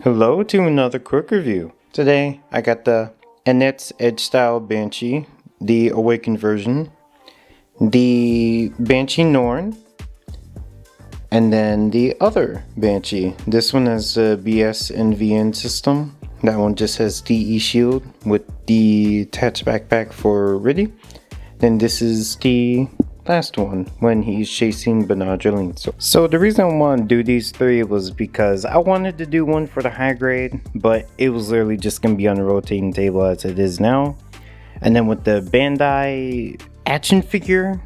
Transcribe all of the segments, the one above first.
Hello to another quick review. Today I got the Annette's Edge Style Banshee, the Awakened version, the Banshee Norn, and then the other Banshee. This one has the BS and VN system. That one just has DE shield with the attached backpack for Riddy. Then this is the last one when he's chasing Benadryl. So the reason I wanted to do these three was because I wanted to do one for the high grade, but it was literally just going to be on the rotating table as it is now. And then with the Bandai action figure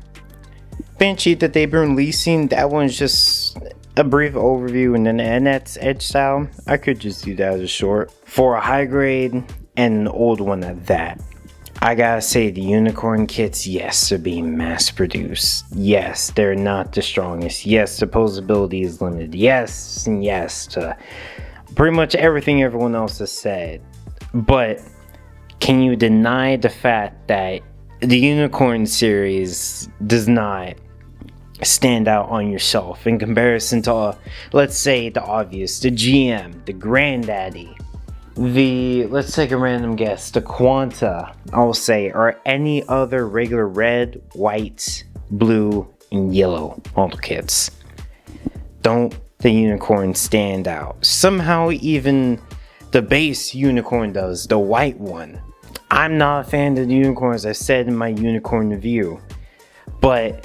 Banshee that they've been releasing, that one's just a brief overview, and then the Annette's Edge Style, I could just do that as a short. For a high grade and an old one at that. I gotta say, the unicorn kits, yes, they're being mass produced. Yes, they're not the strongest. Yes, the posability is limited. Yes, and yes to pretty much everything everyone else has said. But can you deny the fact that the unicorn series does not stand out on your shelf in comparison to, let's say, the obvious, the GM, the Granddaddy, let's take a random guess, the Quanta, I'll say, or any other regular red, white, blue, and yellow model kits? Don't the unicorn stand out? Somehow even the base unicorn does, the white one. I'm not a fan of the unicorns, I said in my unicorn review, but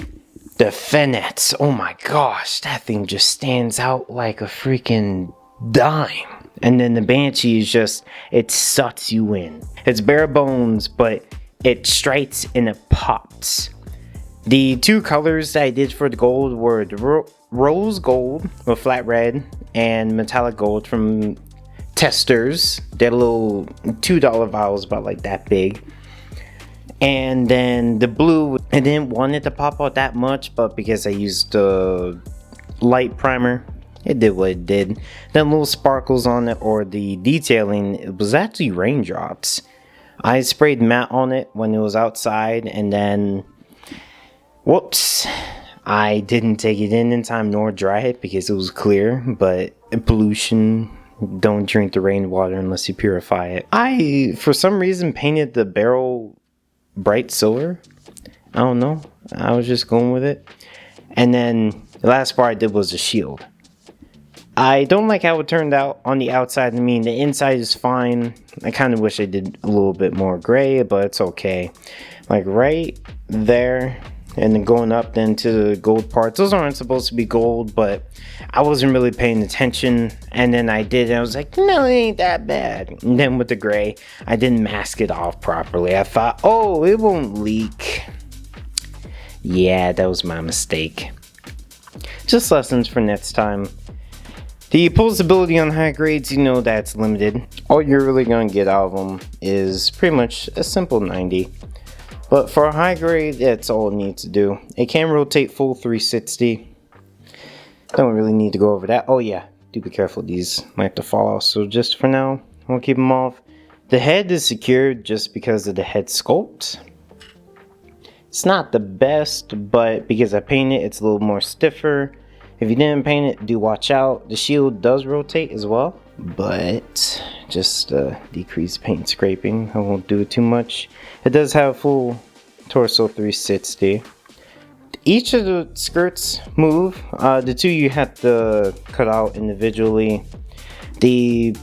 the Fennets, oh my gosh, that thing just stands out like a freaking dime. And then the Banshee is just, it sucks you in. It's bare bones, but it strikes and it pops. The two colors that I did for the gold were the rose gold with flat red and metallic gold from Testers. They're little $2 vials about like that big. And then the blue, I didn't want it to pop out that much, but because I used the light primer, it did what it did. Then little sparkles on it, or the detailing, it was actually raindrops. I sprayed matte on it when it was outside, and then whoops, I didn't take it in time nor dry it because it was clear. But pollution, don't drink the rainwater unless you purify it. I for some reason painted the barrel bright silver. I don't know, I was just going with it. And then the last part I did was the shield. I don't like how it turned out on the outside. I mean, the inside is fine. I kind of wish I did a little bit more gray, but it's okay. Like right there, and then going up then to the gold parts. Those aren't supposed to be gold, but I wasn't really paying attention. And then I did, and I was like, no, it ain't that bad. And then with the gray, I didn't mask it off properly. I thought, oh, it won't leak. Yeah, that was my mistake. Just lessons for next time. The posability on high grades, you know that's limited. All you're really going to get out of them is pretty much a simple 90. But for a high grade, that's all it needs to do. It can rotate full 360. Don't really need to go over that. Oh yeah, do be careful, these might have to fall off. So just for now, we'll keep them off. The head is secured just because of the head sculpt. It's not the best, but because I painted it, it's a little more stiffer. If you didn't paint it, do watch out. The shield does rotate as well, but just decrease paint scraping. I won't do it too much. It does have full torso 360. Each of the skirts move. The two you have to cut out individually. The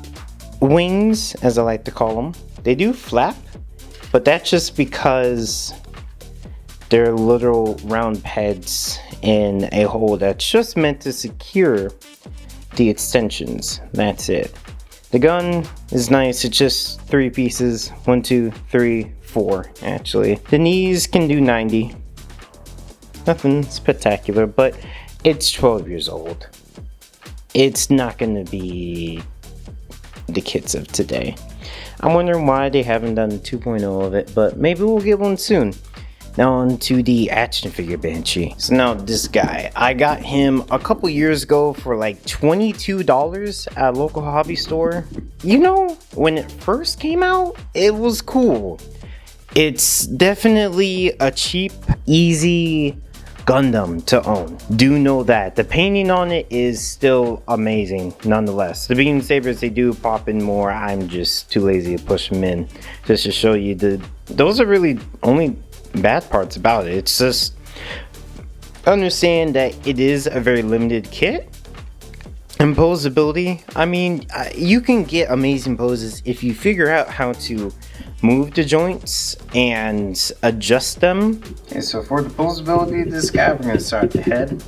wings, as I like to call them, they do flap, but that's just because they're literal round heads in a hole that's just meant to secure the extensions. That's it. The gun is nice. It's just 3 pieces. 1, 2, 3, 4 actually. The knees can do 90. Nothing spectacular, but it's 12 years old. It's not gonna be the kits of today. I'm wondering why they haven't done the 2.0 of it, but maybe we'll get one soon. Now on to the action figure Banshee. So now this guy, I got him a couple years ago for like $22 at a local hobby store. You know, when it first came out, it was cool. It's definitely a cheap, easy Gundam to own. Do know that. The painting on it is still amazing nonetheless. The beam sabers, they do pop in more. I'm just too lazy to push them in. Just to show you, those are really only bad parts about it. It's just understand that it is a very limited kit. And posability, I mean, you can get amazing poses if you figure out how to move the joints and adjust them. Okay, so for the posability, this guy, we're going to start at the head.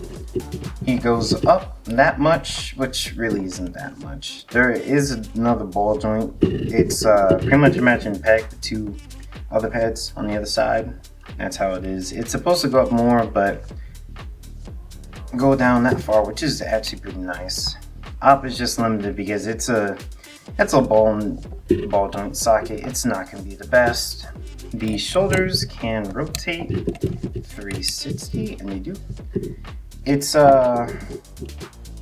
He goes up that much, which really isn't that much. There is another ball joint. It's pretty much imagine peg with two other pads on the other side. That's how it is. It's supposed to go up more, but go down that far, which is actually pretty nice. Up is just limited because it's a ball joint socket. It's not going to be the best. The shoulders can rotate 360, and they do. It's a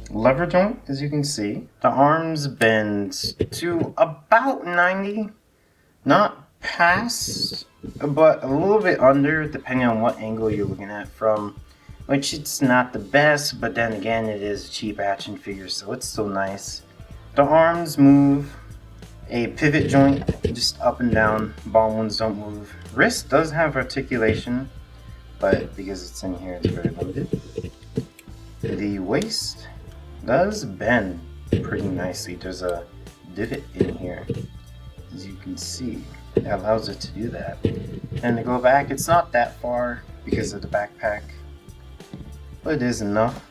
lever joint, as you can see. The arms bend to about 90, not past, but a little bit under, depending on what angle you're looking at from. Which it's not the best, but then again, it is a cheap action figure, so it's still nice. The arms move. A pivot joint, just up and down. Ball ones don't move. Wrist does have articulation, but because it's in here, it's very limited. The waist does bend pretty nicely. There's a divot in here, as you can see. That allows it to do that. And to go back, it's not that far because of the backpack. But it is enough.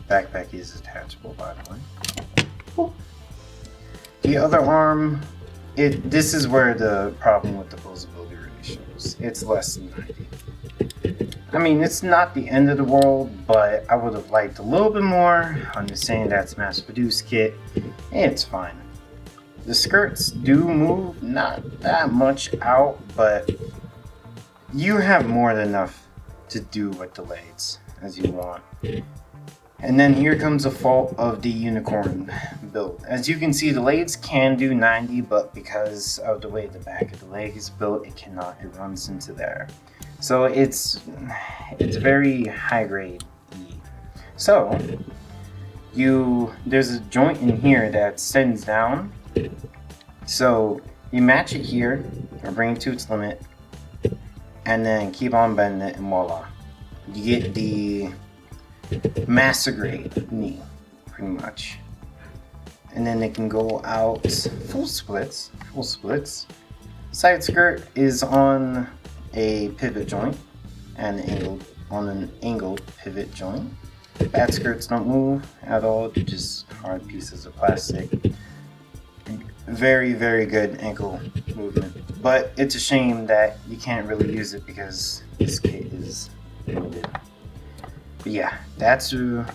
Backpack is attachable, by the way. Cool. The other arm, this is where the problem with the posability really shows. It's less than 90. I mean, it's not the end of the world, but I would have liked a little bit more. I'm just saying that's mass-produced kit, and it's fine. The skirts do move, not that much out, but you have more than enough to do with the legs as you want. And then here comes the fault of the unicorn build. As you can see, the legs can do 90, but because of the way the back of the leg is built, it cannot. It runs into there. So it's very high grade E. So there's a joint in here that sends down. So you match it here, or bring it to its limit, and then keep on bending it, and voila. You get the master grade knee, pretty much. And then it can go out full splits. Side skirt is on a pivot joint and an angled pivot joint. Back skirts don't move at all, they're just hard pieces of plastic. Very, very good ankle movement. But it's a shame that you can't really use it because this kit is limited. But yeah, that's the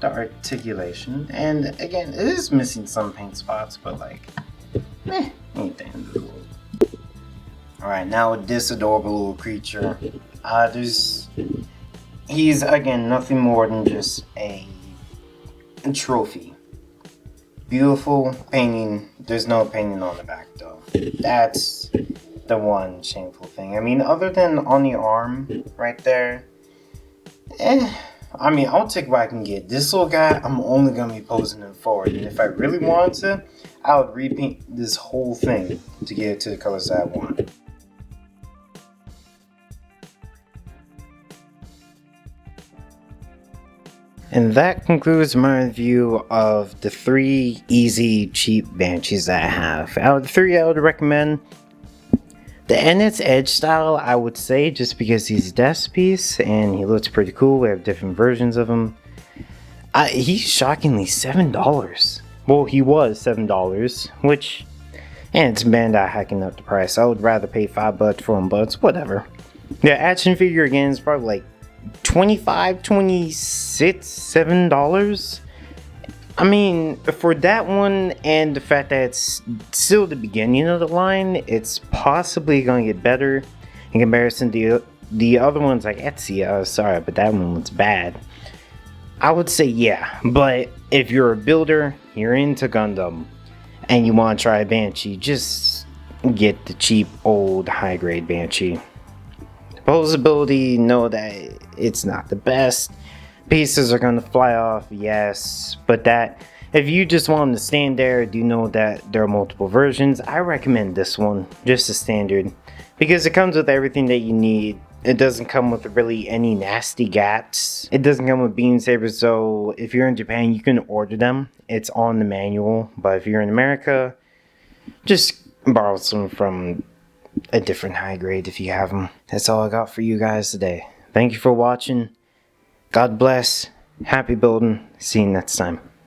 articulation. And again, it is missing some paint spots, but like, ain't the end of the world. Alright, now with this adorable little creature, he's again nothing more than just a trophy. Beautiful painting. There's no painting on the back though. That's the one shameful thing. I mean, other than on the arm right there, I mean, I'll take what I can get. This little guy, I'm only gonna be posing him forward, and if I really wanted to, I would repaint this whole thing to get it to the colors that I want. And that concludes my review of the 3 easy, cheap Banshees that I have. Out of the 3, I would recommend the Ennit's Edge style, I would say, just because he's a desk piece and he looks pretty cool. We have different versions of him. He's shockingly $7. Well, he was $7, which, and it's Bandai hacking up the price. I would rather pay $5 for him, but it's whatever. The action figure again is probably like $25, $26, $7. I mean, for that one and the fact that it's still the beginning of the line, it's possibly going to get better in comparison to the other ones like Etsy. Sorry, but that one was bad. I would say yeah, but if you're a builder, you're into Gundam, and you want to try a Banshee, just get the cheap, old, high-grade Banshee. Posability, know that it's not the best. Pieces are gonna fly off, yes, but that, if you just want them to stand there, do know that there are multiple versions. I recommend this one, just the standard, because it comes with everything that you need. It doesn't come with really any nasty gaps. It doesn't come with beam sabers, so if you're in Japan, you can order them. It's on the manual, but if you're in America, just borrow some from a different high grade if you have them. That's all I got for you guys today. Thank you for watching. God bless. Happy building. See you next time.